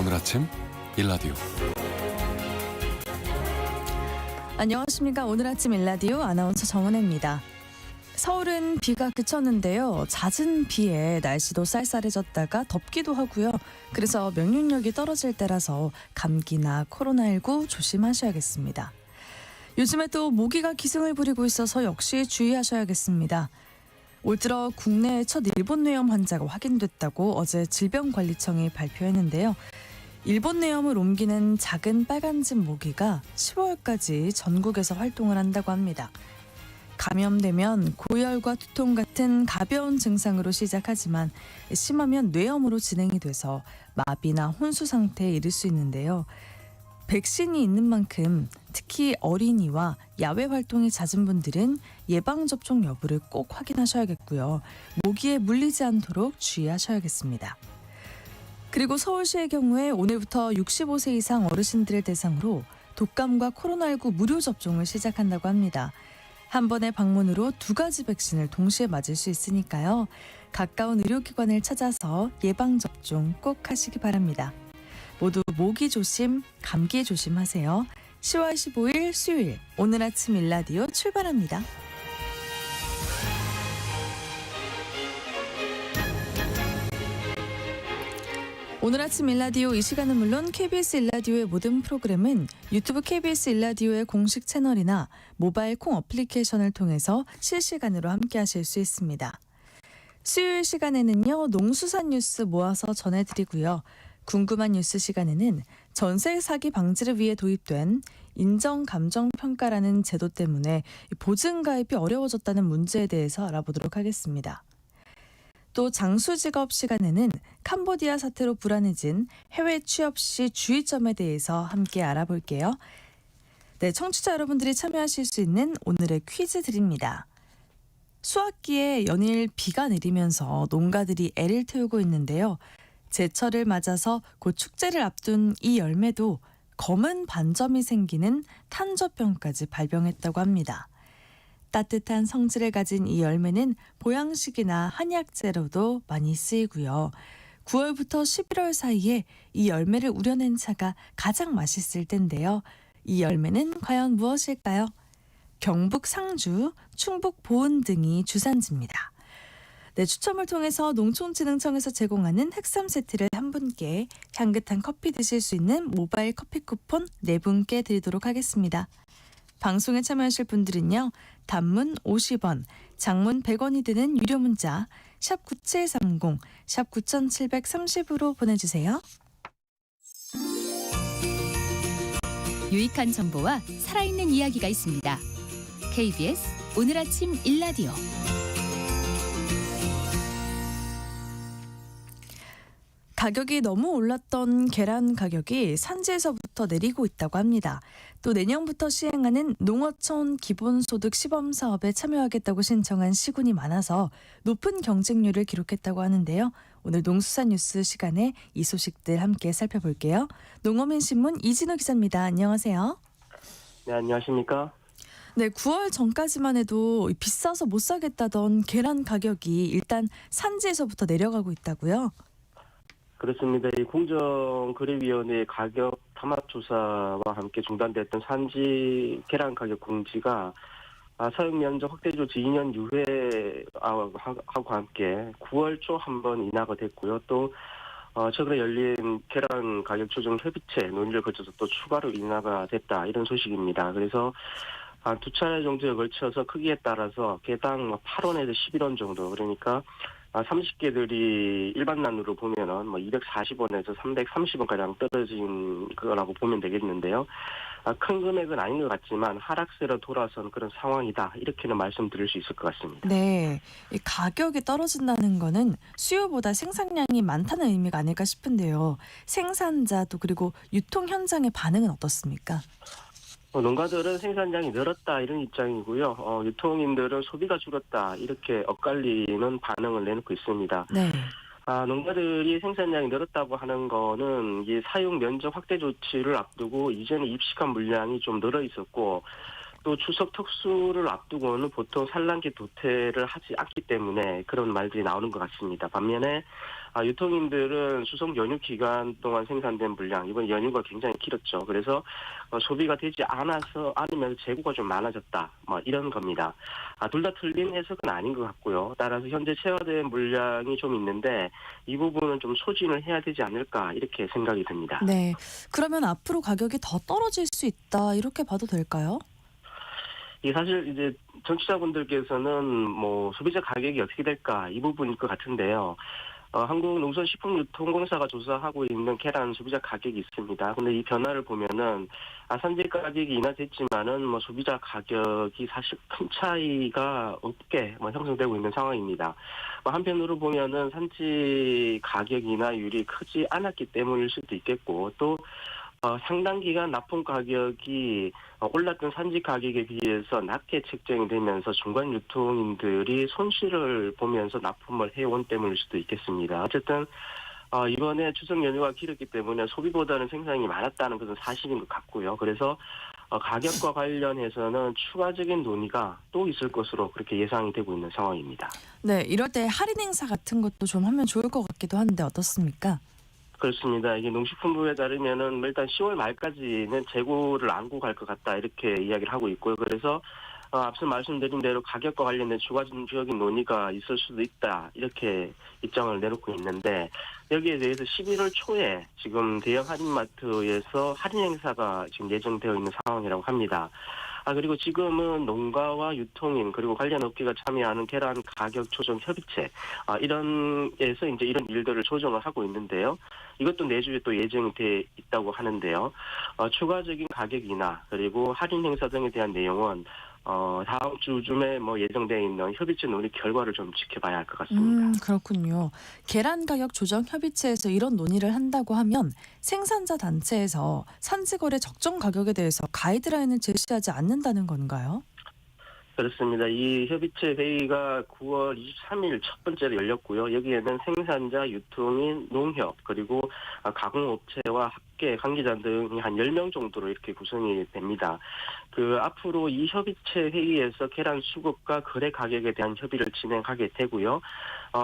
오늘 아침 일라디오. 안녕하십니까. 오늘 아침 일라디오 아나운서 정은혜입니다. 서울은 비가 그쳤는데요. 잦은 비에 날씨도 쌀쌀해졌다가 덥기도 하고요. 그래서 면역력이 떨어질 때라서 감기나 코로나19 조심하셔야겠습니다. 요즘에 또 모기가 기승을 부리고 있어서 역시 주의하셔야겠습니다. 올 들어 국내 첫 일본 뇌염 환자가 확인됐다고 어제 질병관리청이 발표했는데요. 일본 뇌염을 옮기는 작은 빨간집 모기가 15월까지 전국에서 활동을 한다고 합니다. 감염되면 고열과 두통 같은 가벼운 증상으로 시작하지만 심하면 뇌염으로 진행이 돼서 마비나 혼수 상태에 이를 수 있는데요. 백신이 있는 만큼 특히 어린이와 야외 활동이 잦은 분들은 예방접종 여부를 꼭 확인하셔야겠고요. 모기에 물리지 않도록 주의하셔야겠습니다. 그리고 서울시의 경우에 오늘부터 65세 이상 어르신들을 대상으로 독감과 코로나19 무료 접종을 시작한다고 합니다. 한 번의 방문으로 2가지 백신을 동시에 맞을 수 있으니까요. 가까운 의료기관을 찾아서 예방접종 꼭 하시기 바랍니다. 모두 모기 조심, 감기 조심하세요. 10월 15일 수요일 오늘 아침 일라디오 출발합니다. 오늘 아침 일라디오 이 시간은 물론 KBS 일라디오의 모든 프로그램은 유튜브 KBS 일라디오의 공식 채널이나 모바일 콩 어플리케이션을 통해서 실시간으로 함께하실 수 있습니다. 수요일 시간에는요. 농수산 뉴스 모아서 전해드리고요. 궁금한 뉴스 시간에는 전세 사기 방지를 위해 도입된 인정감정평가라는 제도 때문에 보증가입이 어려워졌다는 문제에 대해서 알아보도록 하겠습니다. 또 장수직업 시간에는 캄보디아 사태로 불안해진 해외 취업 시 주의점에 대해서 함께 알아볼게요. 네, 청취자 여러분들이 참여하실 수 있는 오늘의 퀴즈 드립니다. 수확기에 연일 비가 내리면서 농가들이 애를 태우고 있는데요. 제철을 맞아서 곧 축제를 앞둔 이 열매도 검은 반점이 생기는 탄저병까지 발병했다고 합니다. 따뜻한 성질을 가진 이 열매는 보양식이나 한약재로도 많이 쓰이고요. 9월부터 11월 사이에 이 열매를 우려낸 차가 가장 맛있을 텐데요. 이 열매는 과연 무엇일까요? 경북 상주, 충북 보은 등이 주산지입니다. 네, 추첨을 통해서 농촌진흥청에서 제공하는 흑삼 세트를 한 분께 향긋한 커피 드실 수 있는 모바일 커피 쿠폰 4분께 드리도록 하겠습니다. 방송에 참여하실 분들은요. 단문 50원, 장문 100원이 드는 유료 문자 샵 9730, 샵 9730으로 보내주세요. 유익한 정보와 살아있는 이야기가 있습니다. KBS 오늘 아침 일라디오. 가격이 너무 올랐던 계란 가격이 산지에서부터 내리고 있다고 합니다. 또 내년부터 시행하는 농어촌 기본소득 시범사업에 참여하겠다고 신청한 시군이 많아서 높은 경쟁률을 기록했다고 하는데요. 오늘 농수산뉴스 시간에 이 소식들 함께 살펴볼게요. 농어민신문 이진우 기자입니다. 안녕하세요. 네, 안녕하십니까? 네, 9월 전까지만 해도 비싸서 못 사겠다던 계란 가격이 일단 산지에서부터 내려가고 있다고요? 그렇습니다. 이 공정거래위원회 가격 탐합 조사와 함께 중단됐던 산지 계란 가격 공지가 사용 면적 확대 조치 2년 유예하고 함께 9월 초 한번 인하가 됐고요. 또 최근에 열린 계란 가격 조정 협의체 논의를 거쳐서 또 추가로 인하가 됐다 이런 소식입니다. 그래서 두 차례 정도에 걸쳐서 크기에 따라서 개당 8원에서 11원 정도, 그러니까 30개들이 일반난으로 보면은 240원에서 330원가량 떨어진 거라고 보면 되겠는데요. 큰 금액은 아닌 것 같지만 하락세로 돌아선 그런 상황이다. 이렇게는 말씀드릴 수 있을 것 같습니다. 네, 이 가격이 떨어진다는 거는 수요보다 생산량이 많다는 의미가 아닐까 싶은데요. 생산자도 그리고 유통 현장의 반응은 어떻습니까? 농가들은 생산량이 늘었다 이런 입장이고요. 유통인들은 소비가 줄었다 이렇게 엇갈리는 반응을 내놓고 있습니다. 네. 농가들이 생산량이 늘었다고 하는 거는 이 사용 면적 확대 조치를 앞두고 이전에 입식한 물량이 좀 늘어 있었고 또 추석 특수를 앞두고는 보통 산란기 도태를 하지 않기 때문에 그런 말들이 나오는 것 같습니다. 반면에 유통인들은 추석 연휴 기간 동안 생산된 물량, 이번 연휴가 굉장히 길었죠. 그래서 소비가 되지 않으면서 재고가 좀 많아졌다. 이런 겁니다. 둘 다 틀린 해석은 아닌 것 같고요. 따라서 현재 체화된 물량이 좀 있는데 이 부분은 좀 소진을 해야 되지 않을까 이렇게 생각이 듭니다. 네. 그러면 앞으로 가격이 더 떨어질 수 있다 이렇게 봐도 될까요? 이게 사실 이제 정치자분들께서는 소비자 가격이 어떻게 될까 이 부분일 것 같은데요. 한국농산식품유통공사가 조사하고 있는 계란 소비자 가격이 있습니다. 근데 이 변화를 보면은 산지 가격이 인하됐지만은 소비자 가격이 사실 큰 차이가 없게 형성되고 있는 상황입니다. 한편으로 보면은 산지 가격 인하율이 크지 않았기 때문일 수도 있겠고 또 상당 기간 납품 가격이 올랐던 산지 가격에 비해서 낮게 책정이 되면서 중간 유통인들이 손실을 보면서 납품을 해온 때문일 수도 있겠습니다. 어쨌든 이번에 추석 연휴가 길었기 때문에 소비보다는 생산이 많았다는 것은 사실인 것 같고요. 그래서 가격과 관련해서는 추가적인 논의가 또 있을 것으로 그렇게 예상이 되고 있는 상황입니다. 네, 이럴 때 할인 행사 같은 것도 좀 하면 좋을 것 같기도 한데 어떻습니까? 그렇습니다. 이게 농식품부에 따르면은 일단 10월 말까지는 재고를 안고 갈 것 같다 이렇게 이야기를 하고 있고요. 그래서 앞서 말씀드린 대로 가격과 관련된 추가적인 논의가 있을 수도 있다 이렇게 입장을 내놓고 있는데 여기에 대해서 11월 초에 지금 대형 할인마트에서 할인 행사가 지금 예정되어 있는 상황이라고 합니다. 그리고 지금은 농가와 유통인 그리고 관련 업계가 참여하는 계란 가격 조정 협의체 이런에서 이제 이런 일들을 조정을 하고 있는데요. 이것도 내주에 또 예정이 돼 있다고 하는데요. 추가적인 가격 인하 그리고 할인 행사 등에 대한 내용은 다음 주쯤에 예정되어 있는 협의체 논의 결과를 좀 지켜봐야 할 것 같습니다. 그렇군요. 계란 가격 조정 협의체에서 이런 논의를 한다고 하면 생산자 단체에서 산지거래 적정 가격에 대해서 가이드라인을 제시하지 않는다는 건가요? 그렇습니다. 이 협의체 회의가 9월 23일 첫 번째로 열렸고요. 여기에는 생산자, 유통인, 농협, 그리고 가공업체와 학계, 관계자 등이 한 10명 정도로 이렇게 구성이 됩니다. 앞으로 이 협의체 회의에서 계란 수급과 거래 가격에 대한 협의를 진행하게 되고요.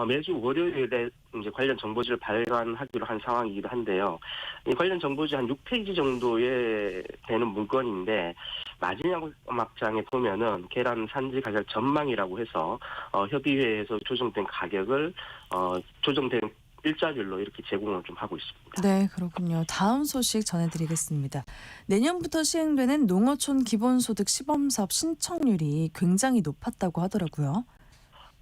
매주 월요일에 이제 관련 정보지를 발간하기로 한 상황이기도 한데요. 이 관련 정보지 한 6페이지 정도에 되는 문건인데 마지막 막장에 보면은 계란 산지 가격 전망이라고 해서 협의회에서 조정된 가격을 조정된 일자별로 이렇게 제공을 좀 하고 있습니다. 네, 그렇군요. 다음 소식 전해드리겠습니다. 내년부터 시행되는 농어촌 기본소득 시범사업 신청률이 굉장히 높았다고 하더라고요.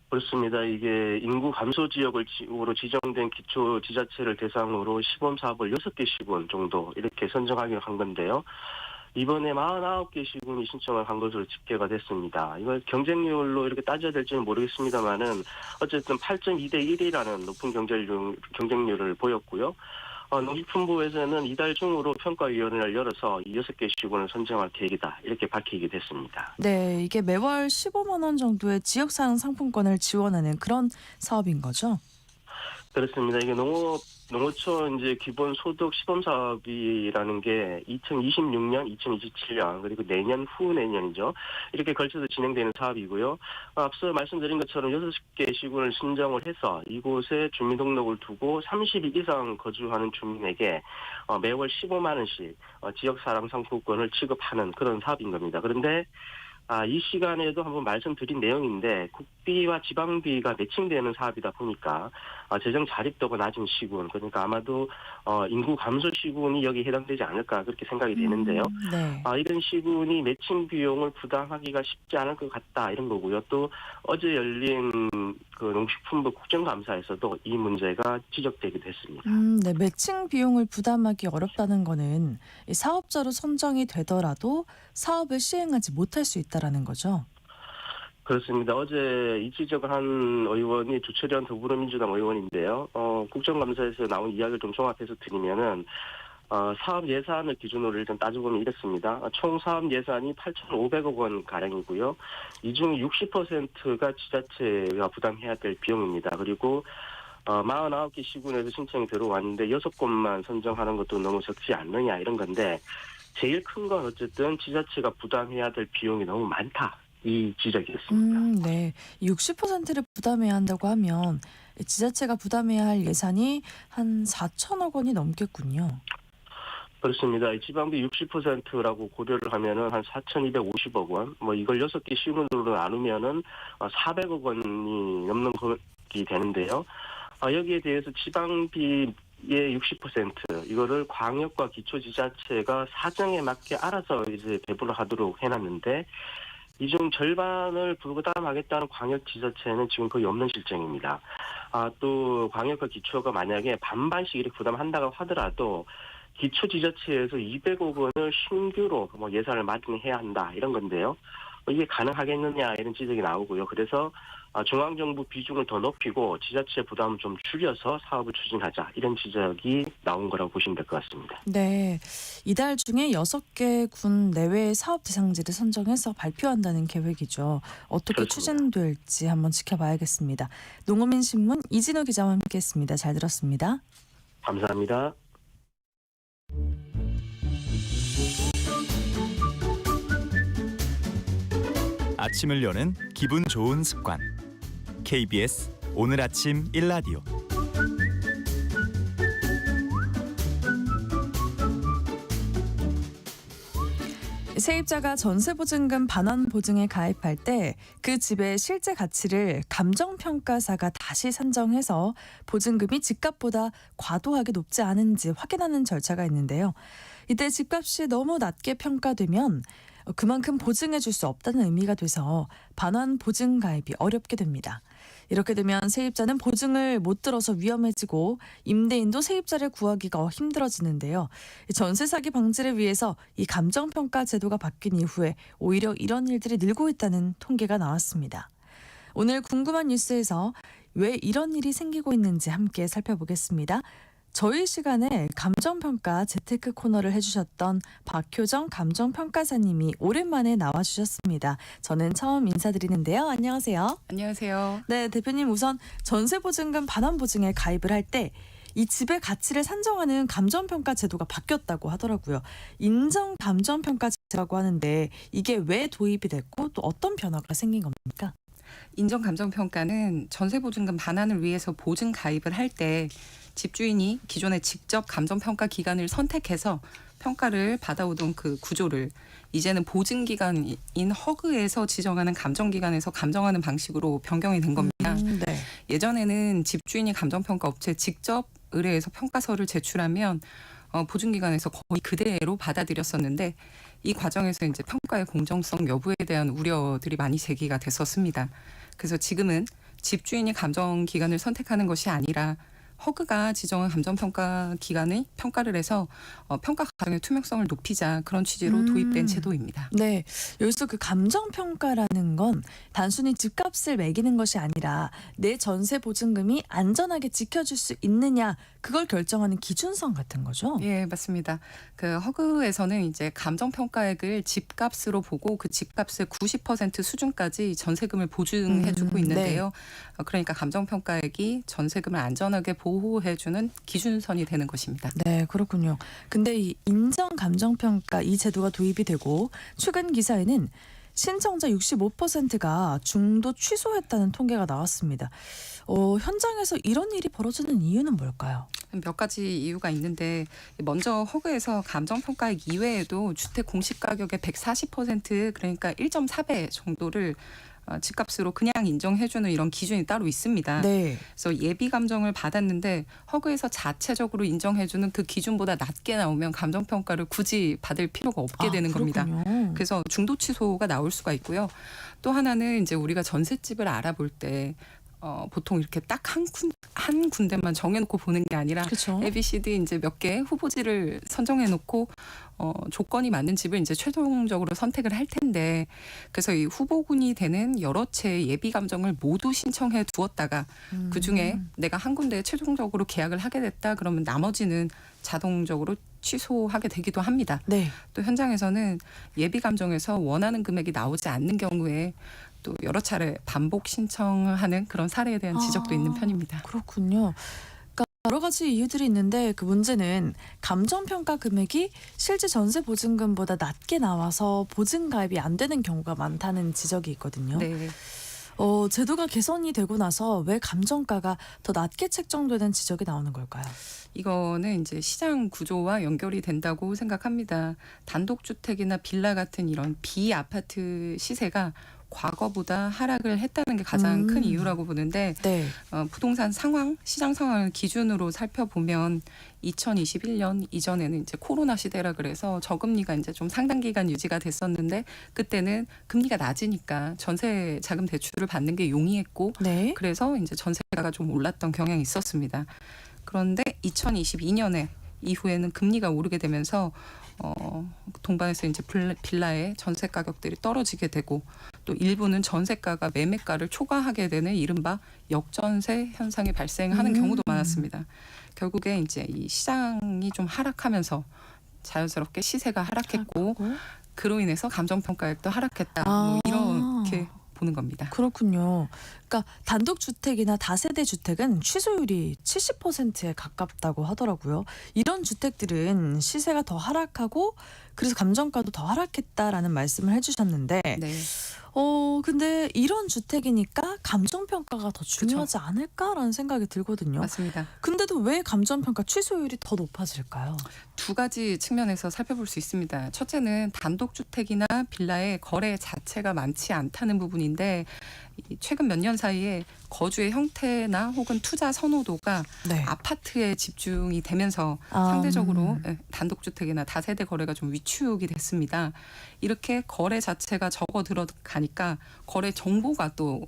그렇습니다. 이게 인구 감소 지역으로 지정된 기초 지자체를 대상으로 시범 사업을 6개 시군 정도 이렇게 선정하기로 한 건데요. 이번에 49개 시군이 신청을 한 것으로 집계가 됐습니다. 이걸 경쟁률로 이렇게 따져야 될지는 모르겠습니다만은 어쨌든 8.2대 1이라는 높은 경쟁률을 보였고요. 농식품부에서는 이달 중으로 평가위원회를 열어서 이 6개 시군을 선정할 계획이다. 이렇게 밝히게 됐습니다. 네, 이게 매월 15만 원 정도의 지역사항 상품권을 지원하는 그런 사업인 거죠? 그렇습니다. 이게 농어촌 이제 기본 소득 시범 사업이라는 게 2026년, 2027년 그리고 내년 후내년이죠. 이렇게 걸쳐서 진행되는 사업이고요. 앞서 말씀드린 것처럼 6개 시군을 신청을 해서 이곳에 주민등록을 두고 30일 이상 거주하는 주민에게 매월 15만 원씩 지역사랑 상품권을 지급하는 그런 사업인 겁니다. 그런데 이 시간에도 한번 말씀드린 내용인데 국비와 지방비가 매칭되는 사업이다 보니까 재정 자립도가 낮은 시군 그러니까 아마도 인구 감소 시군이 여기에 해당되지 않을까 그렇게 생각이 되는데요. 네. 이런 시군이 매칭 비용을 부담하기가 쉽지 않을 것 같다 이런 거고요. 또 어제 열린 농식품부 국정감사에서도 이 문제가 지적되기도 했습니다. 네, 매칭 비용을 부담하기 어렵다는 거는 이 사업자로 선정이 되더라도 사업을 시행하지 못할 수 있다라는 거죠. 그렇습니다. 어제 이 지적을 한 의원이 주철현 더불어민주당 의원인데요. 국정감사에서 나온 이야기를 좀 종합해서 드리면은 사업 예산을 기준으로 일단 따져보면 이렇습니다. 총 사업 예산이 8,500억 원 가량이고요. 이 중 60%가 지자체가 부담해야 될 비용입니다. 그리고 49개 시군에서 신청이 들어왔는데 6곳만 선정하는 것도 너무 적지 않느냐 이런 건데 제일 큰 건 어쨌든 지자체가 부담해야 될 비용이 너무 많다. 이 지적이었습니다. 네. 60%를 부담해야 한다고 하면 지자체가 부담해야 할 예산이 한 4천억 원이 넘겠군요. 그렇습니다. 이 지방비 60%라고 고려를 하면은 한 4,250억 원, 뭐 이걸 6개 시군으로 나누면은 400억 원이 넘는 것이 되는데요. 여기에 대해서 지방비의 60% 이거를 광역과 기초지자체가 사정에 맞게 알아서 이제 배분을 하도록 해놨는데 이 중 절반을 부담하겠다는 광역지자체는 지금 거의 없는 실정입니다. 또 광역과 기초가 만약에 반반씩 이렇게 부담한다고 하더라도 기초지자체에서 200억 원을 신규로 뭐 예산을 마련해야 한다 이런 건데요. 이게 가능하겠느냐 이런 지적이 나오고요. 그래서 중앙정부 비중을 더 높이고 지자체 부담을 좀 줄여서 사업을 추진하자 이런 지적이 나온 거라고 보시면 될 것 같습니다. 네. 이달 중에 6개 군 내외의 사업 대상지를 선정해서 발표한다는 계획이죠. 어떻게 그렇습니다. 추진될지 한번 지켜봐야겠습니다. 농어민신문 이진우 기자와 함께했습니다. 잘 들었습니다. 감사합니다. 아침을 여는 기분 좋은 습관. KBS 오늘 아침 일라디오. 세입자가 전세보증금 반환보증에 가입할 때 그 집의 실제 가치를 감정평가사가 다시 산정해서 보증금이 집값보다 과도하게 높지 않은지 확인하는 절차가 있는데요. 이때 집값이 너무 낮게 평가되면 그만큼 보증해 줄 수 없다는 의미가 돼서 반환보증 가입이 어렵게 됩니다. 이렇게 되면 세입자는 보증을 못 들어서 위험해지고 임대인도 세입자를 구하기가 힘들어지는데요. 전세 사기 방지를 위해서 이 감정평가 제도가 바뀐 이후에 오히려 이런 일들이 늘고 있다는 통계가 나왔습니다. 오늘 궁금한 뉴스에서 왜 이런 일이 생기고 있는지 함께 살펴보겠습니다. 저희 시간에 감정평가 재테크 코너를 해주셨던 박효정 감정평가사님이 오랜만에 나와주셨습니다. 저는 처음 인사드리는데요. 안녕하세요. 안녕하세요. 네, 대표님 우선 전세보증금 반환보증에 가입을 할 때 이 집의 가치를 산정하는 감정평가 제도가 바뀌었다고 하더라고요. 인정 감정평가 제도라고 하는데 이게 왜 도입이 됐고 또 어떤 변화가 생긴 겁니까? 인정 감정 평가는 전세 보증금 반환을 위해서 보증 가입을 할 때 집주인이 기존에 직접 감정 평가 기관을 선택해서 평가를 받아오던 그 구조를 이제는 보증 기관인 허그에서 지정하는 감정 기관에서 감정하는 방식으로 변경이 된 겁니다. 네. 예전에는 집주인이 감정 평가 업체에 직접 의뢰해서 평가서를 제출하면 보증기관에서 거의 그대로 받아들였었는데 이 과정에서 이제 평가의 공정성 여부에 대한 우려들이 많이 제기가 됐었습니다. 그래서 지금은 집주인이 감정기관을 선택하는 것이 아니라 허그가 지정한 감정평가 기관의 평가를 해서 평가 과정의 투명성을 높이자 그런 취지로 도입된 제도입니다. 네, 여기서 그 감정평가라는 건 단순히 집값을 매기는 것이 아니라 내 전세 보증금이 안전하게 지켜줄 수 있느냐 그걸 결정하는 기준선 같은 거죠. 예, 맞습니다. 그 허그에서는 이제 감정평가액을 집값으로 보고 그 집값의 90% 수준까지 전세금을 보증해주고 있는데요. 그러니까 감정평가액이 전세금을 안전하게 보호해주는 기준선이 되는 것입니다. 네, 그렇군요. 근데 이 인정 감정평가 이 제도가 도입이 되고 최근 기사에는 신청자 65%가 중도 취소했다는 통계가 나왔습니다. 현장에서 이런 일이 벌어지는 이유는 뭘까요? 몇 가지 이유가 있는데 먼저 허그에서 감정평가액 이외에도 주택 공시가격의 140% 그러니까 1.4배 정도를 집값으로 그냥 인정해주는 이런 기준이 따로 있습니다. 네. 그래서 예비 감정을 받았는데 허그에서 자체적으로 인정해주는 그 기준보다 낮게 나오면 감정평가를 굳이 받을 필요가 없게 되는 겁니다. 그래서 중도 취소가 나올 수가 있고요. 또 하나는 이제 우리가 전셋집을 알아볼 때 보통 이렇게 딱 한 군데만 정해놓고 보는 게 아니라 그렇죠. A, B, C, D 이제 몇 개 후보지를 선정해놓고 조건이 맞는 집을 이제 최종적으로 선택을 할 텐데 그래서 이 후보군이 되는 여러 채의 예비 감정을 모두 신청해 두었다가 그 중에 내가 한 군데에 최종적으로 계약을 하게 됐다 그러면 나머지는 자동적으로 취소하게 되기도 합니다. 네. 또 현장에서는 예비 감정에서 원하는 금액이 나오지 않는 경우에 또 여러 차례 반복 신청하는 그런 사례에 대한 지적도 있는 편입니다. 그렇군요. 그러니까 여러 가지 이유들이 있는데 그 문제는 감정평가 금액이 실제 전세 보증금보다 낮게 나와서 보증가입이 안 되는 경우가 많다는 지적이 있거든요. 네. 제도가 개선이 되고 나서 왜 감정가가 더 낮게 책정되는 지적이 나오는 걸까요? 이거는 이제 시장 구조와 연결이 된다고 생각합니다. 단독주택이나 빌라 같은 이런 비아파트 시세가 과거보다 하락을 했다는 게 가장 큰 이유라고 보는데 네. 부동산 상황, 시장 상황을 기준으로 살펴보면 2021년 이전에는 이제 코로나 시대라 그래서 저금리가 이제 좀 상당 기간 유지가 됐었는데 그때는 금리가 낮으니까 전세 자금 대출을 받는 게 용이했고 네. 그래서 이제 전세가가 좀 올랐던 경향이 있었습니다. 그런데 2022년에 이후에는 금리가 오르게 되면서 동반해서 이제 빌라의 전세 가격들이 떨어지게 되고 또 일부는 전세가가 매매가를 초과하게 되는 이른바 역전세 현상이 발생하는 경우도 많았습니다. 결국에 이제 이 시장이 좀 하락하면서 자연스럽게 시세가 하락했고 그로 인해서 감정평가액도 하락했다. 뭐 이렇게 보는 겁니다. 그렇군요. 그러니까 단독주택이나 다세대 주택은 취소율이 70%에 가깝다고 하더라고요. 이런 주택들은 시세가 더 하락하고 그래서 감정가도 더 하락했다라는 말씀을 해주셨는데 네. 근데 이런 주택이니까 감정평가가 더 중요하지 않을까라는 생각이 들거든요. 맞습니다. 근데도 왜 감정평가 취소율이 더 높아질까요? 두 가지 측면에서 살펴볼 수 있습니다. 첫째는 단독주택이나 빌라의 거래 자체가 많지 않다는 부분인데 최근 몇 년 사이에 거주의 형태나 혹은 투자 선호도가 네. 아파트에 집중이 되면서 상대적으로 단독주택이나 다세대 거래가 좀 위축이 됐습니다. 이렇게 거래 자체가 적어 들어가니까 거래 정보가 또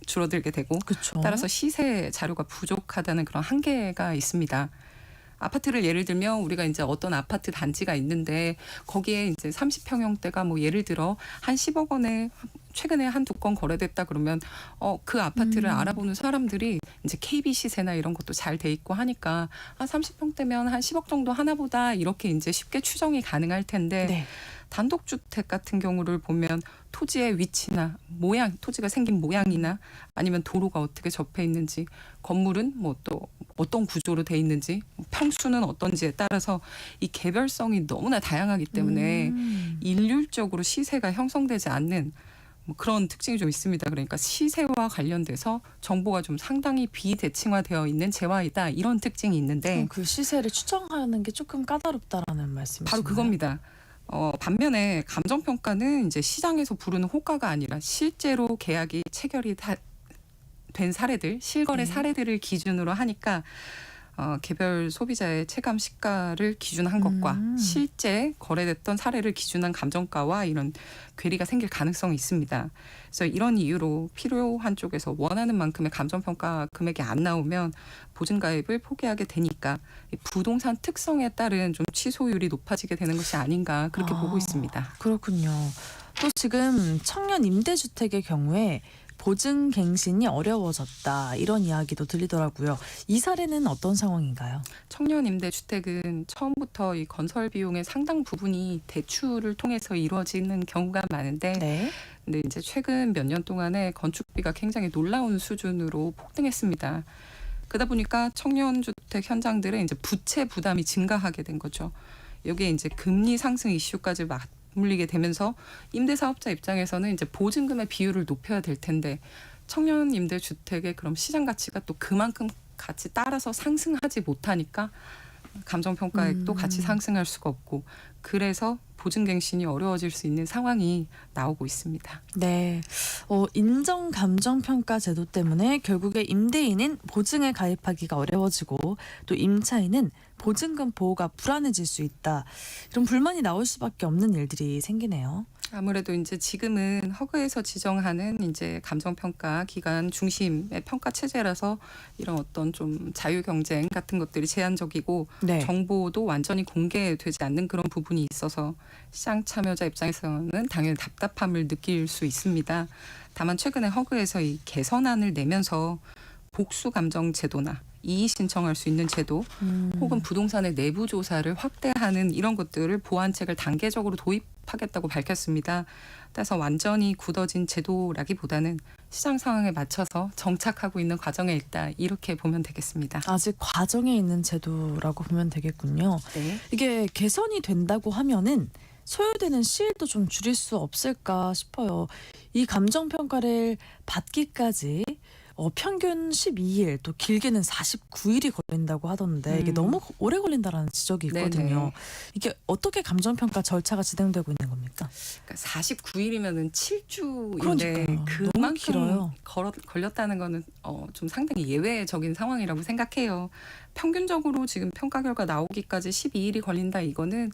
줄어들게 되고 그렇죠. 따라서 시세 자료가 부족하다는 그런 한계가 있습니다. 아파트를 예를 들면 우리가 이제 어떤 아파트 단지가 있는데 거기에 이제 30평형대가 뭐 예를 들어 한 10억 원에 최근에 한두 건 거래됐다 그러면 그 아파트를 알아보는 사람들이 이제 KB 시세나 이런 것도 잘 돼 있고 하니까 한 30평대면 한 10억 정도 하나 보다 이렇게 이제 쉽게 추정이 가능할 텐데 네. 단독주택 같은 경우를 보면 토지의 위치나 모양, 토지가 생긴 모양이나 아니면 도로가 어떻게 접해 있는지, 건물은 뭐 또 어떤 구조로 돼 있는지, 평수는 어떤지에 따라서 이 개별성이 너무나 다양하기 때문에 일률적으로 시세가 형성되지 않는 뭐 그런 특징이 좀 있습니다. 그러니까 시세와 관련돼서 정보가 좀 상당히 비대칭화되어 있는 재화이다 이런 특징이 있는데 그 시세를 추정하는 게 조금 까다롭다라는 말씀이신가요? 바로 그겁니다. 반면에 감정평가는 이제 시장에서 부르는 호가가 아니라 실제로 계약이 체결이 된 사례들, 실거래 사례들을 기준으로 하니까 개별 소비자의 체감 시가를 기준한 것과 실제 거래됐던 사례를 기준한 감정가와 이런 괴리가 생길 가능성이 있습니다. 그래서 이런 이유로 필요한 쪽에서 원하는 만큼의 감정평가 금액이 안 나오면 보증가입을 포기하게 되니까 부동산 특성에 따른 좀 취소율이 높아지게 되는 것이 아닌가 그렇게 보고 있습니다. 그렇군요. 또 지금 청년 임대주택의 경우에 보증갱신이 어려워졌다 이런 이야기도 들리더라고요. 이 사례는 어떤 상황인가요? 청년 임대주택은 처음부터 이 건설 비용의 상당 부분이 대출을 통해서 이루어지는 경우가 많은데 네. 근데 이제 최근 몇 년 동안에 건축비가 굉장히 놀라운 수준으로 폭등했습니다. 그러다 보니까 청년 주택 현장들의 이제 부채 부담이 증가하게 된 거죠. 여기에 이제 금리 상승 이슈까지 맞물리게 되면서 임대사업자 입장에서는 이제 보증금의 비율을 높여야 될 텐데 청년 임대주택의 그럼 시장 가치가 또 그만큼 같이 따라서 상승하지 못하니까 감정평가액도 같이 상승할 수가 없고 그래서 보증갱신이 어려워질 수 있는 상황이 나오고 있습니다. 네. 인정 감정평가 제도 때문에 결국에 임대인은 보증에 가입하기가 어려워지고 또 임차인은 보증금 보호가 불안해질 수 있다. 이런 불만이 나올 수밖에 없는 일들이 생기네요. 아무래도 이제 지금은 허그에서 지정하는 이제 감정평가 기관 중심의 평가 체제라서 이런 어떤 좀 자유 경쟁 같은 것들이 제한적이고 네. 정보도 완전히 공개되지 않는 그런 부분이 있어서 시장 참여자 입장에서는 당연히 답답함을 느낄 수 있습니다. 다만 최근에 허그에서 이 개선안을 내면서 복수 감정 제도나 이의 신청할 수 있는 제도 혹은 부동산의 내부 조사를 확대하는 이런 것들을 보완책을 단계적으로 도입하겠다고 밝혔습니다. 따라서 완전히 굳어진 제도라기보다는 시장 상황에 맞춰서 정착하고 있는 과정에 있다. 이렇게 보면 되겠습니다. 아직 과정에 있는 제도라고 보면 되겠군요. 네. 이게 개선이 된다고 하면은 소요되는 시일도 좀 줄일 수 없을까 싶어요. 이 감정평가를 받기까지 평균 12일 또 길게는 49일이 걸린다고 하던데 이게 너무 오래 걸린다라는 지적이 있거든요. 네네. 이게 어떻게 감정평가 절차가 진행되고 있는 겁니까? 그러니까 49일이면은 7주인데 그러니까요. 너무 그만큼 길어요. 걸렸다는 거는 좀 상당히 예외적인 상황이라고 생각해요. 평균적으로 지금 평가 결과 나오기까지 12일이 걸린다 이거는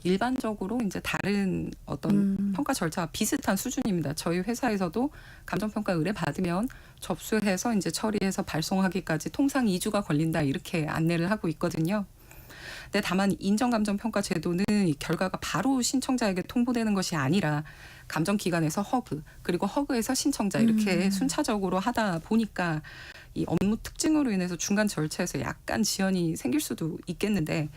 일반적으로 이제 다른 어떤 평가 절차와 비슷한 수준입니다. 저희 회사에서도 감정평가 의뢰 받으면 접수해서 이제 처리해서 발송하기까지 통상 2주가 걸린다 이렇게 안내를 하고 있거든요. 근데 다만 인정감정평가 제도는 이 결과가 바로 신청자에게 통보되는 것이 아니라 감정기관에서 허그 그리고 허그에서 신청자 이렇게 순차적으로 하다 보니까 이 업무 특징으로 인해서 중간 절차에서 약간 지연이 생길 수도 있겠는데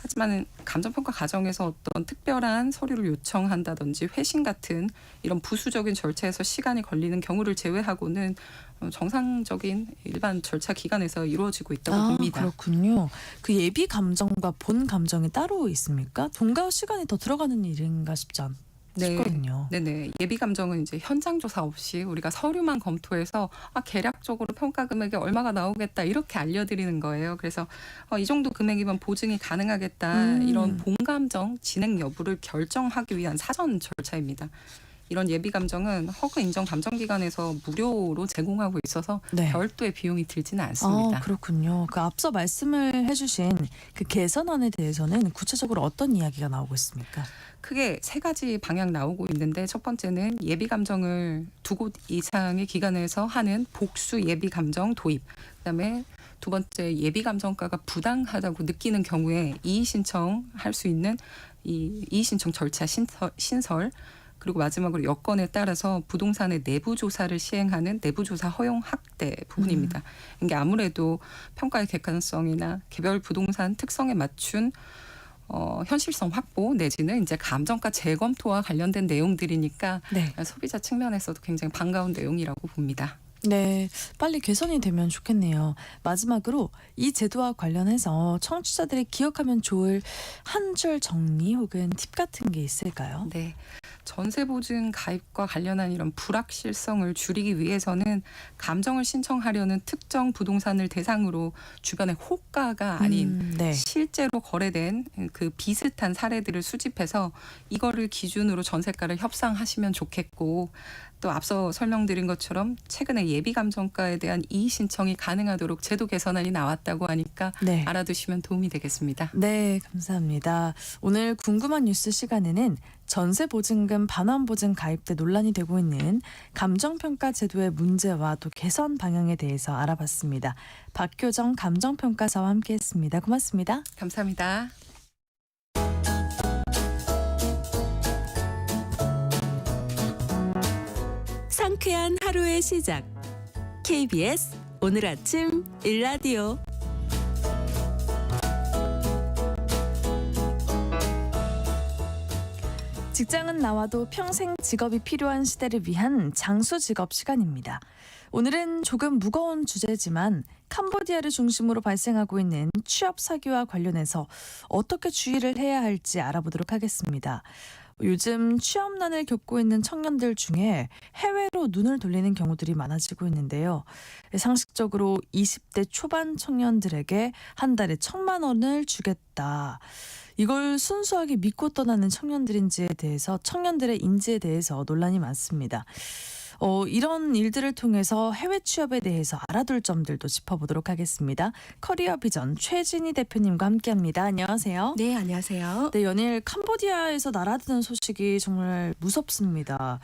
하지만 감정평가 과정에서 어떤 특별한 서류를 요청한다든지 회신 같은 이런 부수적인 절차에서 시간이 걸리는 경우를 제외하고는 정상적인 일반 절차 기관에서 이루어지고 있다고 봅니다. 그렇군요. 그 예비 감정과 본 감정이 따로 있습니까? 돈과 시간이 더 들어가는 일인가 싶거든요. 네네. 예비 감정은 이제 현장 조사 없이 우리가 서류만 검토해서 계략적으로 평가 금액이 얼마가 나오겠다 이렇게 알려드리는 거예요. 그래서 이 정도 금액이면 보증이 가능하겠다 이런 본 감정 진행 여부를 결정하기 위한 사전 절차입니다. 이런 예비 감정은 허그 인정 감정기관에서 무료로 제공하고 있어서 네. 별도의 비용이 들지는 않습니다. 그렇군요. 그 앞서 말씀을 해주신 그 개선안에 대해서는 구체적으로 어떤 이야기가 나오고 있습니까? 크게 세 가지 방향 나오고 있는데 첫 번째는 예비 감정을 2곳 이상의 기관에서 하는 복수 예비 감정 도입. 그다음에 두 번째 예비 감정가가 부당하다고 느끼는 경우에 이의 신청할 수 있는 이 이의 신청 절차 신설. 그리고 마지막으로 여건에 따라서 부동산의 내부 조사를 시행하는 내부 조사 허용 확대 부분입니다. 이게 아무래도 평가의 객관성이나 개별 부동산 특성에 맞춘 현실성 확보 내지는 이제 감정가 재검토와 관련된 내용들이니까 네. 소비자 측면에서도 굉장히 반가운 내용이라고 봅니다. 네, 빨리 개선이 되면 좋겠네요. 마지막으로 이 제도와 관련해서 청취자들이 기억하면 좋을 한 줄 정리 혹은 팁 같은 게 있을까요? 네. 전세 보증 가입과 관련한 이런 불확실성을 줄이기 위해서는 감정을 신청하려는 특정 부동산을 대상으로 주변의 호가가 아닌 네. 실제로 거래된 그 비슷한 사례들을 수집해서 이거를 기준으로 전세가를 협상하시면 좋겠고 또 앞서 설명드린 것처럼 최근에 예비 감정가에 대한 이의 신청이 가능하도록 제도 개선안이 나왔다고 하니까 네. 알아두시면 도움이 되겠습니다. 네, 감사합니다. 오늘 궁금한 뉴스 시간에는 전세 보증금 반환 보증 가입 때 논란이 되고 있는 감정평가 제도의 문제와 또 개선 방향에 대해서 알아봤습니다. 박효정 감정평가사와 함께했습니다. 고맙습니다. 감사합니다. 상쾌한 하루의 시작. KBS 오늘 아침 일라디오. 직장은 나와도 평생 직업이 필요한 시대를 위한 장수 직업 시간입니다. 오늘은 조금 무거운 주제지만 캄보디아를 중심으로 발생하고 있는 취업 사기와 관련해서 어떻게 주의를 해야 할지 알아보도록 하겠습니다. 요즘 취업난을 겪고 있는 청년들 중에 해외로 눈을 돌리는 경우들이 많아지고 있는데요. 상식적으로 20대 초반 청년들에게 한 달에 1,000만 원을 주겠다. 이걸 순수하게 믿고 떠나는 청년들인지에 대해서 청년들의 인지에 대해서 논란이 많습니다. 이런 일들을 통해서 해외 취업에 대해서 알아둘 점들도 짚어보도록 하겠습니다. 커리어 비전 최진희 대표님과 함께합니다. 안녕하세요. 네, 안녕하세요. 네, 연일 캄보디아에서 날아드는 소식이 정말 무섭습니다.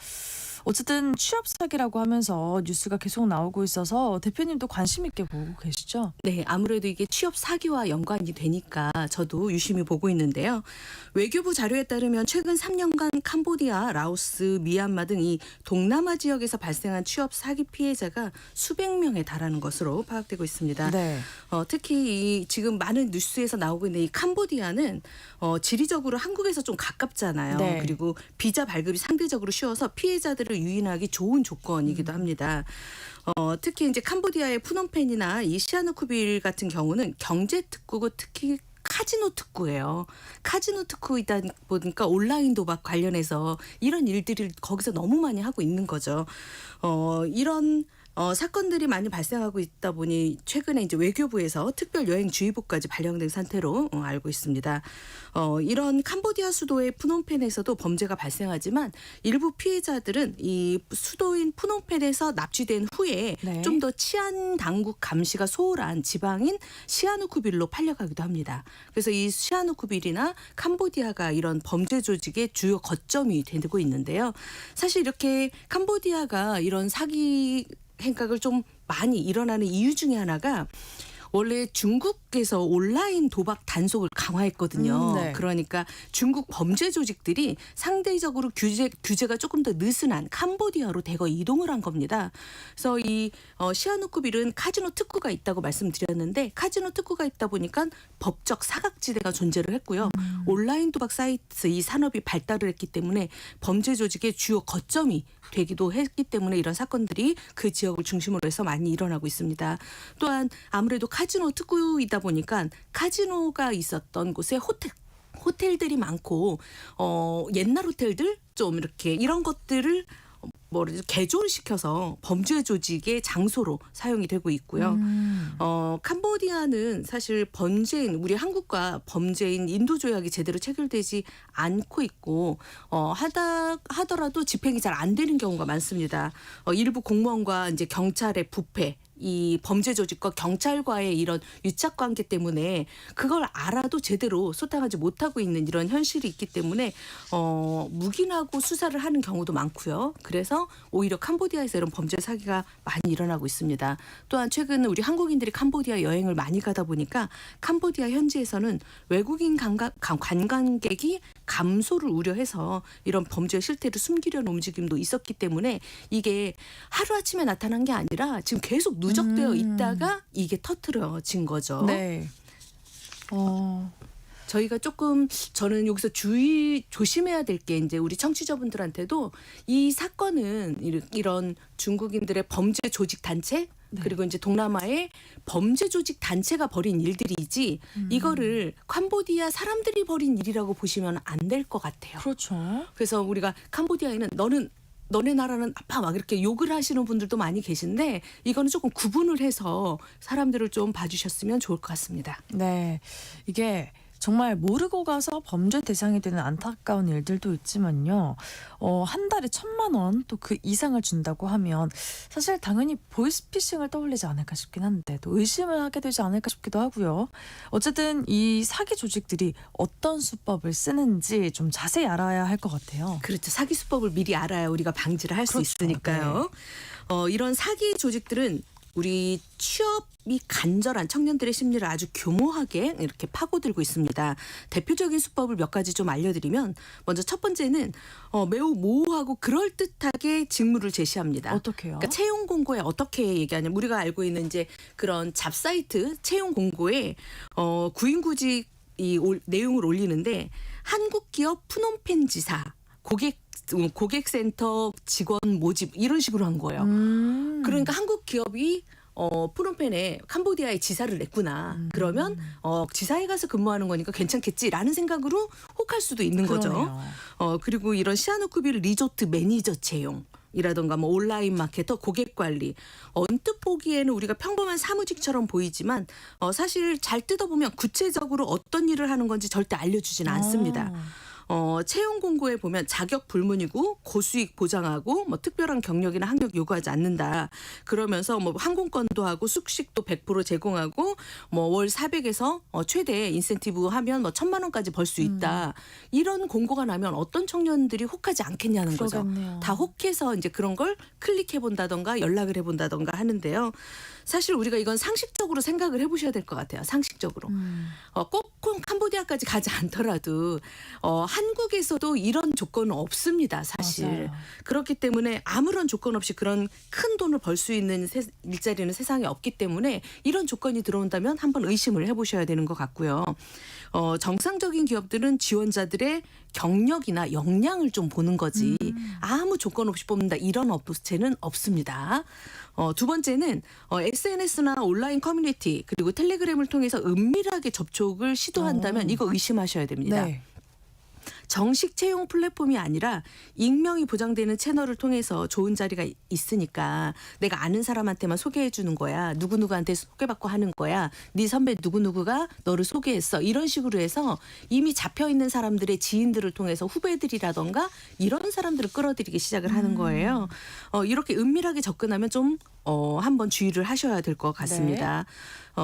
어쨌든 취업 사기라고 하면서 뉴스가 계속 나오고 있어서 대표님도 관심 있게 보고 계시죠? 네, 아무래도 이게 취업 사기와 연관이 되니까 저도 유심히 보고 있는데요. 외교부 자료에 따르면 최근 3년간 캄보디아, 라오스, 미얀마 등 이 동남아 지역에서 발생한 취업 사기 피해자가 수백 명에 달하는 것으로 파악되고 있습니다. 네. 특히 이 지금 많은 뉴스에서 나오고 있는 이 캄보디아는 지리적으로 한국에서 좀 가깝잖아요. 네. 그리고 비자 발급이 상대적으로 쉬워서 피해자들을 캄보디아를 유인하기 좋은 조건이기도 합니다. 특히 이제 캄보디아의 푸놈펜이나 이 시아누쿠빌 같은 경우는 경제 특구고 특히 카지노 특구예요. 카지노 특구이다 보니까 온라인 도박 관련해서 이런 일들을 거기서 너무 많이 하고 있는 거죠. 이런 사건들이 많이 발생하고 있다 보니 최근에 이제 외교부에서 특별 여행주의보까지 발령된 상태로 알고 있습니다. 이런 캄보디아 수도의 푸놈펜에서도 범죄가 발생하지만 일부 피해자들은 이 수도인 푸놈펜에서 납치된 후에 네. 좀 더 치안 당국 감시가 소홀한 지방인 시아누쿠빌로 팔려가기도 합니다. 그래서 이 시아누쿠빌이나 캄보디아가 이런 범죄 조직의 주요 거점이 되고 있는데요. 사실 이렇게 캄보디아가 이런 사기 행각을 좀 많이 일어나는 이유 중에 하나가 원래 중국에서 온라인 도박 단속을 강화했거든요. 네. 그러니까 중국 범죄 조직들이 상대적으로 규제가 조금 더 느슨한 캄보디아로 대거 이동을 한 겁니다. 그래서 이 시아누쿠빌은 카지노 특구가 있다고 말씀드렸는데 카지노 특구가 있다 보니까 법적 사각지대가 존재를 했고요. 온라인 도박 사이트 이 산업이 발달을 했기 때문에 범죄 조직의 주요 거점이 되기도 했기 때문에 이런 사건들이 그 지역을 중심으로 해서 많이 일어나고 있습니다. 또한 아무래도 카지노 특구이다 보니까 카지노가 있었던 곳에 호텔들이 많고 옛날 호텔들 좀 이렇게 이런 것들을 개조를 시켜서 범죄 조직의 장소로 사용이 되고 있고요. 캄보디아는 사실 범죄인 우리 한국과 범죄인 인도 조약이 제대로 체결되지 않고 있고 하더라도 집행이 잘 안 되는 경우가 많습니다. 일부 공무원과 이제 경찰의 부패 이 범죄 조직과 경찰과의 이런 유착 관계 때문에 그걸 알아도 제대로 소탕하지 못하고 있는 이런 현실이 있기 때문에 묵인하고 수사를 하는 경우도 많고요. 그래서 오히려 캄보디아에서 이런 범죄 사기가 많이 일어나고 있습니다. 또한 최근 우리 한국인들이 캄보디아 여행을 많이 가다 보니까 캄보디아 현지에서는 외국인 관광객이 감소를 우려해서 이런 범죄 실태를 숨기려는 움직임도 있었기 때문에 이게 하루아침에 나타난 게 아니라 지금 계속 누적되어 있다가 이게 터트려진 거죠. 네. 저희가 저는 여기서 조심해야 될 게 이제 우리 청취자분들한테도 이 사건은 이런 중국인들의 범죄 조직 단체 그리고 이제 동남아의 범죄 조직 단체가 벌인 일들이지 이거를 캄보디아 사람들이 벌인 일이라고 보시면 안 될 것 같아요. 그렇죠. 그래서 우리가 캄보디아에는 너네 나라는 아파 막 이렇게 욕을 하시는 분들도 많이 계신데 이거는 조금 구분을 해서 사람들을 좀 봐주셨으면 좋을 것 같습니다. 네. 이게 정말 모르고 가서 범죄 대상이 되는 안타까운 일들도 있지만요. 한 달에 1,000만 원 또 그 이상을 준다고 하면 사실 당연히 보이스피싱을 떠올리지 않을까 싶긴 한데 또 의심을 하게 되지 않을까 싶기도 하고요. 어쨌든 이 사기 조직들이 어떤 수법을 쓰는지 좀 자세히 알아야 할 것 같아요. 그렇죠. 사기 수법을 미리 알아야 우리가 방지를 할 수 그렇죠. 있으니까요. 이런 사기 조직들은 우리 취업이 간절한 청년들의 심리를 아주 교모하게 이렇게 파고들고 있습니다. 대표적인 수법을 몇 가지 좀 알려드리면 먼저 첫 번째는 매우 모호하고 그럴듯하게 직무를 제시합니다. 어떻게요? 그러니까 채용 공고에 어떻게 얘기하냐면 우리가 알고 있는 이제 그런 잡사이트 채용 공고에 구인구직 내용을 올리는데 한국 기업 푸놈펜 지사 고객센터 직원 모집 이런 식으로 한 거예요. 그러니까 한국 기업이 푸놈펜에 캄보디아에 지사를 냈구나. 그러면 지사에 가서 근무하는 거니까 괜찮겠지라는 생각으로 혹할 수도 있는 거죠. 그리고 이런 시아누쿠빌 리조트 매니저 채용. 이라던가 뭐 온라인 마케터, 고객 관리. 언뜻 보기에는 우리가 평범한 사무직처럼 보이지만 사실 잘 뜯어보면 구체적으로 어떤 일을 하는 건지 절대 알려주지는 않습니다. 채용 공고에 보면 자격 불문이고 고수익 보장하고 뭐 특별한 경력이나 학력 요구하지 않는다. 그러면서 뭐 항공권도 하고 숙식도 100% 제공하고 뭐 월 400에서 최대 인센티브 하면 뭐 1,000만 원까지 벌 수 있다. 이런 공고가 나면 어떤 청년들이 혹하지 않겠냐는 그러겠네요. 거죠. 다 혹해서 이제 그런 걸 클릭해 본다던가 연락을 해 본다던가 하는데요. 사실 우리가 이건 상식적으로 생각을 해보셔야 될 것 같아요. 상식적으로. 꼭 캄보디아까지 가지 않더라도 한국에서도 이런 조건은 없습니다. 사실. 맞아요. 그렇기 때문에 아무런 조건 없이 그런 큰 돈을 벌 수 있는 일자리는 세상에 없기 때문에 이런 조건이 들어온다면 한번 의심을 해보셔야 되는 것 같고요. 정상적인 기업들은 지원자들의 경력이나 역량을 좀 보는 거지 아무 조건 없이 뽑는다 이런 업체는 없습니다. 두 번째는 SNS나 온라인 커뮤니티 그리고 텔레그램을 통해서 은밀하게 접촉을 시도한다면 이거 의심하셔야 됩니다. 네. 정식 채용 플랫폼이 아니라 익명이 보장되는 채널을 통해서 좋은 자리가 있으니까 내가 아는 사람한테만 소개해 주는 거야. 누구누구한테 소개받고 하는 거야. 네 선배 누구누구가 너를 소개했어. 이런 식으로 해서 이미 잡혀있는 사람들의 지인들을 통해서 후배들이라던가 이런 사람들을 끌어들이기 시작을 하는 거예요. 이렇게 은밀하게 접근하면 좀 한번 주의를 하셔야 될 것 같습니다.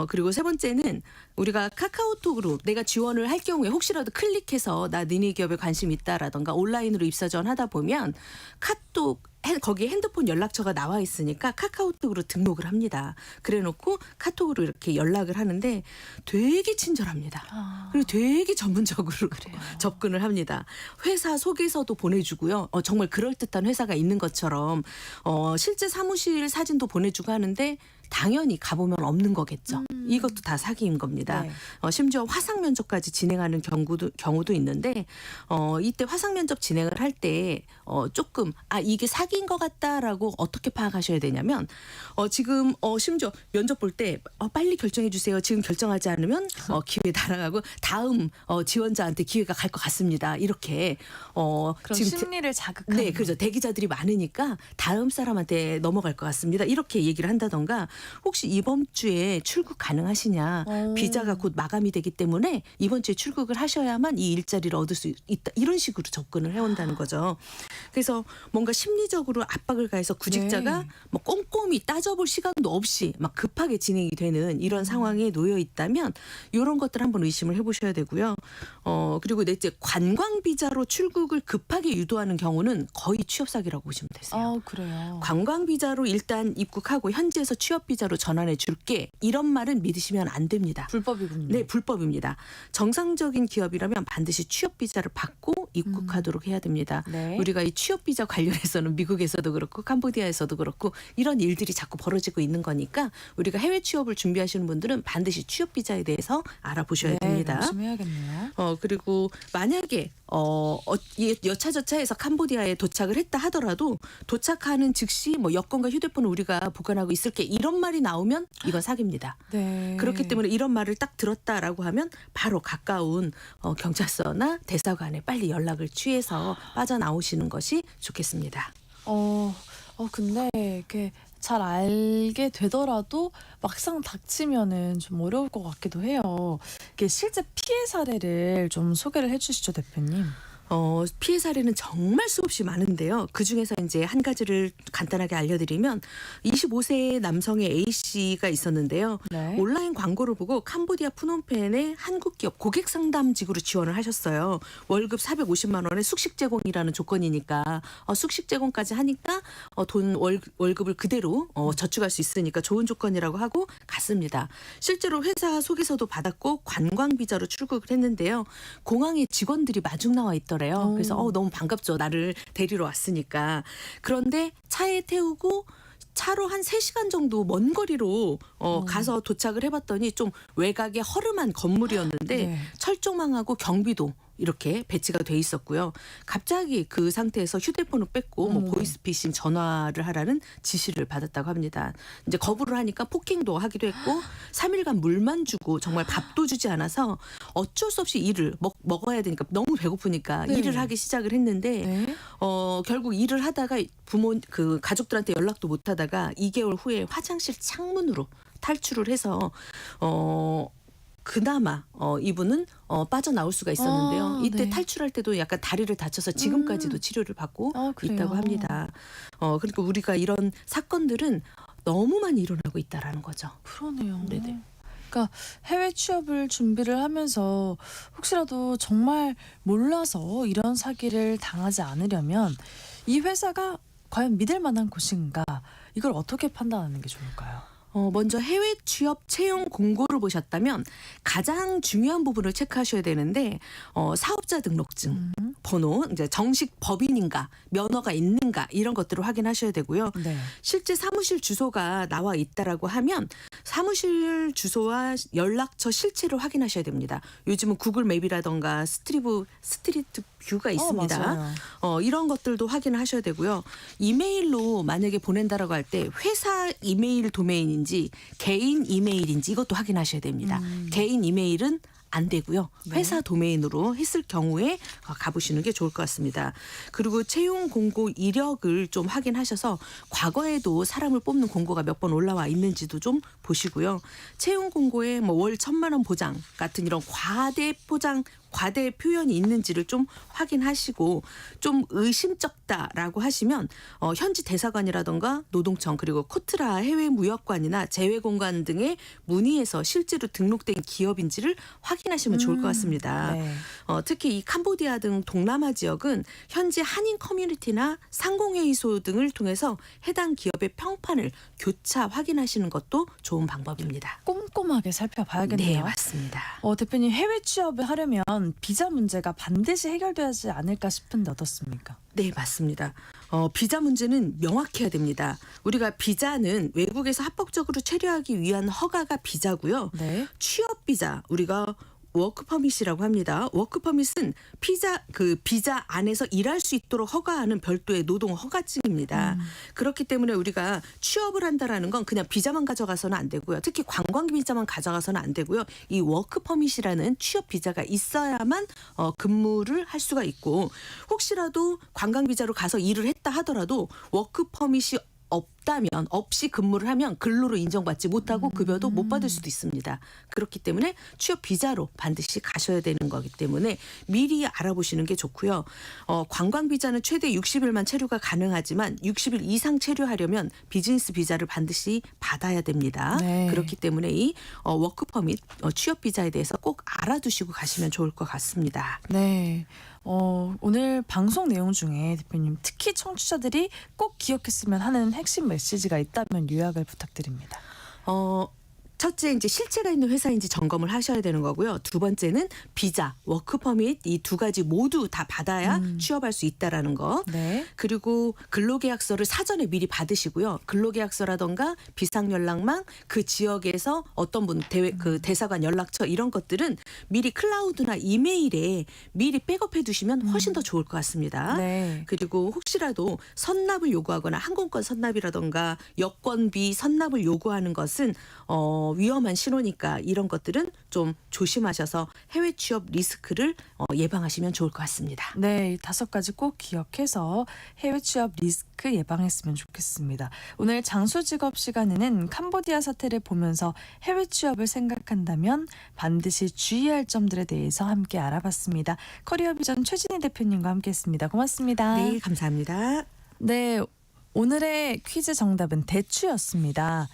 그리고 세 번째는 우리가 카카오톡으로 내가 지원을 할 경우에 혹시라도 클릭해서 나 너네 기업에 관심 있다라던가 온라인으로 입사 지원하다 보면 카톡 거기에 핸드폰 연락처가 나와 있으니까 카카오톡으로 등록을 합니다. 그래놓고 카톡으로 이렇게 연락을 하는데 되게 친절합니다. 그리고 되게 전문적으로 접근을 합니다. 회사 소개서도 보내주고요. 정말 그럴듯한 회사가 있는 것처럼 실제 사무실 사진도 보내주고 하는데 당연히 가보면 없는 거겠죠. 이것도 다 사기인 겁니다. 네. 심지어 화상 면접까지 진행하는 경우도 있는데 이때 화상 면접 진행을 할 때 조금 이게 사기인 것 같다라고 어떻게 파악하셔야 되냐면 지금 심지어 면접 볼 때 빨리 결정해 주세요. 지금 결정하지 않으면 기회 날아가고 다음 지원자한테 기회가 갈 것 같습니다. 이렇게 그럼 지금 심리를 자극하는. 네, 그렇죠. 대기자들이 많으니까 다음 사람한테 넘어갈 것 같습니다. 이렇게 얘기를 한다던가 혹시 이번 주에 출국 가능하시냐. 비자가 곧 마감이 되기 때문에 이번 주에 출국을 하셔야만 이 일자리를 얻을 수 있다. 이런 식으로 접근을 해온다는 거죠. 그래서 뭔가 심리적으로 압박을 가해서 구직자가 네. 뭐 꼼꼼히 따져볼 시간도 없이 막 급하게 진행이 되는 이런 상황에 놓여 있다면 이런 것들 한번 의심을 해보셔야 되고요. 그리고 넷째 관광 비자로 출국을 급하게 유도하는 경우는 거의 취업 사기라고 보시면 되세요. 그래요. 관광 비자로 일단 입국하고 현지에서 취업 비자로 전환해 줄게 이런 말은 믿으시면 안 됩니다. 불법이군요. 네, 불법입니다. 정상적인 기업이라면 반드시 취업 비자를 받고 입국하도록 해야 됩니다. 네. 우리가 이 취업 비자 관련해서는 미국에서도 그렇고 캄보디아에서도 그렇고 이런 일들이 자꾸 벌어지고 있는 거니까 우리가 해외 취업을 준비하시는 분들은 반드시 취업 비자에 대해서 알아보셔야 됩니다. 조심해야겠네요. 그리고 만약에 여차저차해서 캄보디아에 도착을 했다 하더라도 도착하는 즉시 뭐 여권과 휴대폰을 우리가 보관하고 있을게 이런 말이 나오면 이건 사기입니다. 네. 그렇기 때문에 이런 말을 딱 들었다라고 하면 바로 가까운 경찰서나 대사관에 빨리 연락을 취해서 빠져나오시는 것이 좋겠습니다. 근데 이렇게 잘 알게 되더라도 막상 닥치면은 좀 어려울 것 같기도 해요. 이게 실제 피해 사례를 좀 소개를 해주시죠, 대표님. 피해 사례는 정말 수없이 많은데요. 그중에서 이제 한 가지를 간단하게 알려드리면 25세 남성의 A씨가 있었는데요. 네. 온라인 광고를 보고 캄보디아 프놈펜의 한국 기업 고객 상담직으로 지원을 하셨어요. 월급 450만 원에 숙식 제공이라는 조건이니까 숙식 제공까지 하니까 월급을 그대로 저축할 수 있으니까 좋은 조건이라고 하고 갔습니다. 실제로 회사 소개서도 받았고 관광 비자로 출국을 했는데요. 공항에 직원들이 마중 나와 있더래요. 그래서 너무 반갑죠. 나를 데리러 왔으니까. 그런데 차에 태우고 차로 한 3시간 정도 먼 거리로 가서 도착을 해봤더니 좀 외곽의 허름한 건물이었는데 네. 철조망하고 경비도 이렇게 배치가 돼 있었고요. 갑자기 그 상태에서 휴대폰을 뺏고 뭐 보이스피싱 전화를 하라는 지시를 받았다고 합니다. 이제 거부를 하니까 폭행도 하기도 했고 3일간 물만 주고 정말 밥도 주지 않아서 어쩔 수 없이 일을 먹어야 되니까 너무 배고프니까 네. 일을 하기 시작을 했는데 네. 결국 일을 하다가 가족들한테 연락도 못 하다가 2개월 후에 화장실 창문으로 탈출을 해서 그나마 이분은 빠져나올 수가 있었는데요. 이때 네. 탈출할 때도 약간 다리를 다쳐서 지금까지도 치료를 받고 그래요? 있다고 합니다. 그러니까 우리가 이런 사건들은 너무 많이 일어나고 있다라는 거죠. 그러네요. 네네. 그러니까 해외 취업을 준비를 하면서 혹시라도 정말 몰라서 이런 사기를 당하지 않으려면 이 회사가 과연 믿을 만한 곳인가 이걸 어떻게 판단하는 게 좋을까요? 먼저 해외 취업 채용 공고를 보셨다면 가장 중요한 부분을 체크하셔야 되는데 사업자 등록증 번호, 이제 정식 법인인가, 면허가 있는가 이런 것들을 확인하셔야 되고요. 네. 실제 사무실 주소가 나와 있다라고 하면 사무실 주소와 연락처 실체를 확인하셔야 됩니다. 요즘은 구글 맵이라던가 스트리트 뷰가 있습니다. 맞아요. 이런 것들도 확인하셔야 되고요. 이메일로 만약에 보낸다라고 할 때 회사 이메일 도메인인지 개인 이메일인지 이것도 확인하셔야 됩니다. 개인 이메일은 안 되고요. 회사 도메인으로 했을 경우에 가보시는 게 좋을 것 같습니다. 그리고 채용 공고 이력을 좀 확인하셔서 과거에도 사람을 뽑는 공고가 몇 번 올라와 있는지도 좀 보시고요. 채용 공고에 뭐 월 1,000만 원 보장 같은 이런 과대 표현이 있는지를 좀 확인하시고 좀 의심쩍다라고 하시면 현지 대사관이라던가 노동청 그리고 코트라 해외무역관이나 재외공관 등에 문의해서 실제로 등록된 기업인지를 확인하시면 좋을 것 같습니다. 네. 특히 이 캄보디아 등 동남아 지역은 현지 한인 커뮤니티나 상공회의소 등을 통해서 해당 기업의 평판을 교차 확인하시는 것도 좋은 방법입니다. 꼼꼼하게 살펴봐야겠네요. 네, 맞습니다. 대표님 해외 취업을 하려면 비자 문제가 반드시 해결되지 않을까 싶은데 어떻습니까? 네, 맞습니다. 비자 문제는 명확해야 됩니다. 우리가 비자는 외국에서 합법적으로 체류하기 위한 허가가 비자고요. 네. 취업 비자 우리가 워크퍼밋이라고 합니다. 워크퍼밋은 비자 안에서 일할 수 있도록 허가하는 별도의 노동 허가증입니다. 그렇기 때문에 우리가 취업을 한다라는 건 그냥 비자만 가져가서는 안 되고요. 특히 관광 비자만 가져가서는 안 되고요. 이 워크퍼밋이라는 취업 비자가 있어야만 근무를 할 수가 있고 혹시라도 관광 비자로 가서 일을 했다 하더라도 워크퍼밋이 없이 근무를 하면 근로로 인정받지 못하고 급여도 못 받을 수도 있습니다. 그렇기 때문에 취업 비자로 반드시 가셔야 되는 거기 때문에 미리 알아보시는 게 좋고요. 관광 비자는 최대 60일만 체류가 가능하지만 60일 이상 체류하려면 비즈니스 비자를 반드시 받아야 됩니다. 네. 그렇기 때문에 이 워크퍼밋 취업 비자에 대해서 꼭 알아두시고 가시면 좋을 것 같습니다. 네. 오늘 방송 내용 중에 대표님 특히 청취자들이 꼭 기억했으면 하는 핵심 메시지가 있다면 요약을 부탁드립니다. 첫째 이제 실체가 있는 회사인지 점검을 하셔야 되는 거고요. 두 번째는 비자, 워크퍼밋 이 두 가지 모두 다 받아야 취업할 수 있다라는 거. 네. 그리고 근로계약서를 사전에 미리 받으시고요. 근로계약서라던가 비상연락망 그 지역에서 어떤 분 대사관 연락처 이런 것들은 미리 클라우드나 이메일에 미리 백업해 두시면 훨씬 더 좋을 것 같습니다. 네. 그리고 혹시라도 선납을 요구하거나 항공권 선납이라던가 여권비 선납을 요구하는 것은 위험한 신호니까 이런 것들은 좀 조심하셔서 해외 취업 리스크를 예방하시면 좋을 것 같습니다. 네, 이 5가지 꼭 기억해서 해외 취업 리스크 예방했으면 좋겠습니다. 오늘 장수직업 시간에는 캄보디아 사태를 보면서 해외 취업을 생각한다면 반드시 주의할 점들에 대해서 함께 알아봤습니다. 커리어 비전 최진희 대표님과 함께했습니다. 고맙습니다. 네, 감사합니다. 네, 오늘의 퀴즈 정답은 대추였습니다.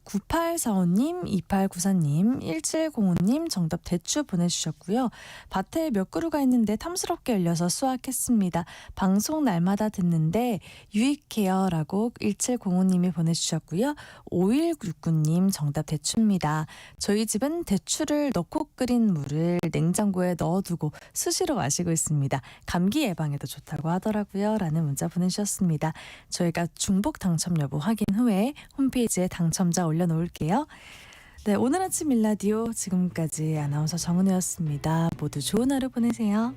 9845님, 2894님, 1705님 정답 대추 보내주셨고요. 밭에 몇 그루가 있는데 탐스럽게 열려서 수확했습니다. 방송 날마다 듣는데 유익해요라고 1705님이 보내주셨고요. 5169님 정답 대추입니다. 저희 집은 대추를 넣고 끓인 물을 냉장고에 넣어두고 수시로 마시고 있습니다. 감기 예방에도 좋다고 하더라고요. 라는 문자 보내주셨습니다. 저희가 중복 당첨 여부 확인 후에 홈페이지에 당첨자 올려놓을게요. 네, 오늘 아침 일라디오 지금까지 아나운서 정은혜였습니다. 모두 좋은 하루 보내세요.